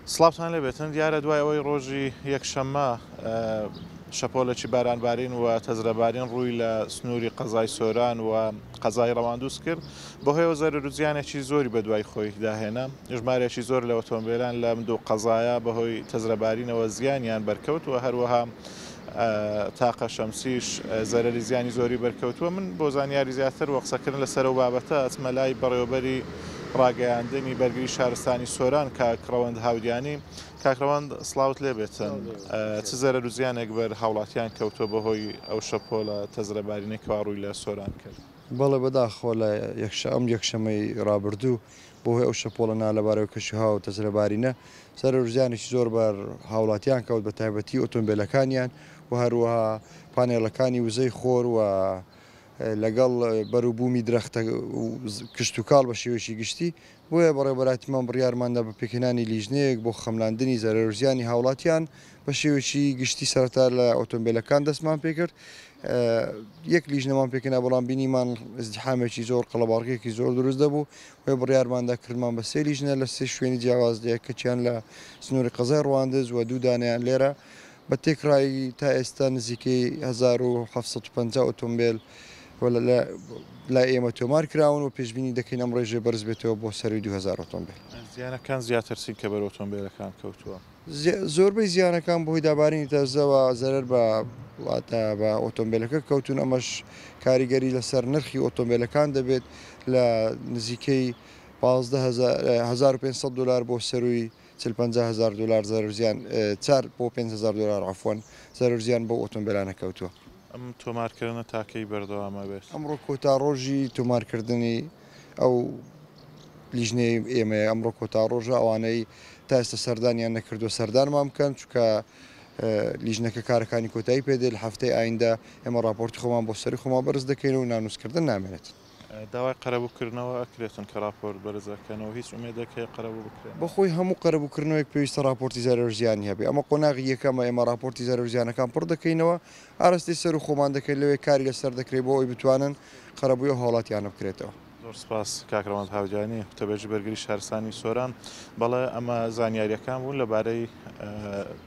سڵاوتان لێبێتن دیارە دوای ئەوەی ڕۆژی یەکشەممە شەپۆلێکی بارانبارین و تەزرەبارین ڕووی لە سنووری قەزای سۆران و قەزای ڕەواندووس کرد بەهۆیەوە زەرەر و زیانێکی زۆری بە دوای خۆی داهێنا ژمارێکی زۆر لە ئۆتۆمبیلان لە دوو قەزایە بەهۆی تەزرەبارینەوە زیانیان بەرکەوت و هەروەها تاقە شەمسیش زەرەری زیانی زۆری بەرکەوتووە. من بۆ زانیاری زیاتر و قسەکردن لەسەر و بابەتە ئەچمە لای بەڕێوەبەری ڕاگەیاندنی بەرگری شارستانی سۆران کاکڕەوەند هاودیانی. کاکڕەوەند سڵاوت لێبێتن، چ زەرەر و زیانێک بەر هاوڵاتیان کەوتووە بەهۆی ئەو شەپۆلە تەزرەبارینێکەوە ڕووی لە سۆران کرد؟ بەڵێ بەداخۆ لە یەکشەمەی ڕابردوو بۆهۆی ئەو شەپۆلە لەبارەوە کەشوها و تەزرەبارینە زەرەر و زیانێکی زۆر بەر هاوڵاتیان کەوت بە تایبەتی ئۆتۆمبیلەکانیان و هەروەها پانێڵەکانی وزەی خۆر و لەگەڵ بەروبوومی درەختە کشت و کاڵ بە شێوەیەکی گشتی. بۆیە بەڕێوەبەراتیمان بڕیارماندا بە پێکهێنانی لیژنەیەک بۆ خەملاندنی زەرەر و زیانی هاوڵاتیان بە شێوەیەکی گشتی سەرەتا لە ئۆتۆمبیلەکان دەستمان پێ کرد. یەک لیژنەمان پێکەنا بەڵام بینیمان ئەزدحامێکی زۆر قەڵەباڕکێکی زۆر دروست دەبوو وێ بڕیارماندا کردمان بە سێ لیژنە لە سێ شوێنی جیاوازدەیە کەچیان لە سنووری قەزای ڕەواندز و دوو دانیان لێرە بە تێکڕایی تا ئێستا نزیکەی 1750 ئۆتۆمبیل لای ئێمە تۆمار کراون و پێشبینی دەکەین ئەم ڕێژێ بەرز بێتەوە بۆ سەروی 2000 ئۆتۆمبیل. زیانەکان زیاتر چین کە بەر ئۆتۆمبیلەکان کەوتووە؟ زۆربەی زیانەکان بۆی دابارینی تازەوە زەرەر بە ئۆتۆمبیلەکە کەوتون. ئەمەش کاریگەری لەسەر نرخی ئۆتۆمبیلەکان دەبێت لە نزیکەی 1500 دلار بۆ سەروی 50,000 دلار زەرزیان 4 بۆ 5,000 دلار عفوان زەرزیان بۆ ئۆتۆمبیلانە کەوتووە. ئەم تۆمارکردنە تاکەی بەردەوامە بێت. ئەمڕۆ کۆتا ڕۆژی تۆمارکردنی ئەو لیژنەی ئێمە ئەمڕۆ کۆتا ڕۆژە ئەوانەی تا ئێستا سەردانیان نەکردو سەردانمان بکەن چکە لیژنەکە کارەکانی کۆتایی پێدێت. لە هەفتەی ئایندا ئێمە راپۆرتی خۆمان بۆ سەری خۆمان بەرز دەکەین و نانووسکردن نامێنێت. داوای قەرەبووکردنەوە ئەکرێتن کە راپۆرت بەرزەکەنەوە هیچ ئومێدەکەی قەرەبوو بکرێن بەخۆی هەموو قەرەبووکردنەوەیک پێویستە راپۆرتی زەرەر و زیانی هەبێ. ئەمە قۆناغی یەکەمە ئێمە راپۆرتی زەرەر و زیانەکان پڕ دەکەینەوە ئاراستی سەر و خۆمان دەکەین لەوێ کاری لەسەر دەکرێت بۆ ئەوی بتوانن قەرەبووی هاوڵاتیانە بکرێتەوە. زۆر سپاس کاکڕەوەند هاودیانی تەبێژی بەرگری شارستانی سۆران. بەڵێ ئەمە زانیاریەکان بوون لەبارەی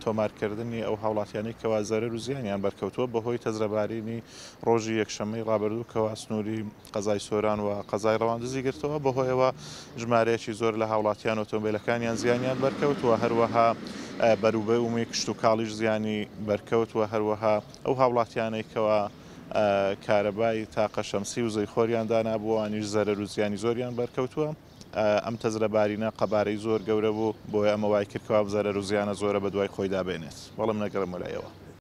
تۆمارکردنی ئەو هاوڵاتیانەی کەوا زەرەر و زیانیان بەرکەوتووە بەهۆی تەزرەبارینی ڕۆژی یەکشەممەی ڕابردوو کەوا سنووری قەزای سۆران و قەزای ڕەواندزی گرتەوە بەهۆیەوە ژمارەیەکی زۆر لە هاوڵاتیان ئۆتۆمبیلەکانیان زیانیان بەرکەوتووە هەروەها بەروبەی ومی کشت و کاڵیش زیانی بەرکەوتووە هەروەها ئەو هاوڵاتیانەی کەوا کارەبای تاقە شەمسی و زەی خۆریان دانابووانیش زەرەر و زیانی زۆریان بەرکەوتووە. ئەم تەزرەبارینە قەبارەی زۆر گەورە بوو بۆیە ئەمە وای کردکەوە زەرەر و زیانە زۆرە بە دوای خۆی دابێنێت. بەڵام نەگەڕم لایەوە.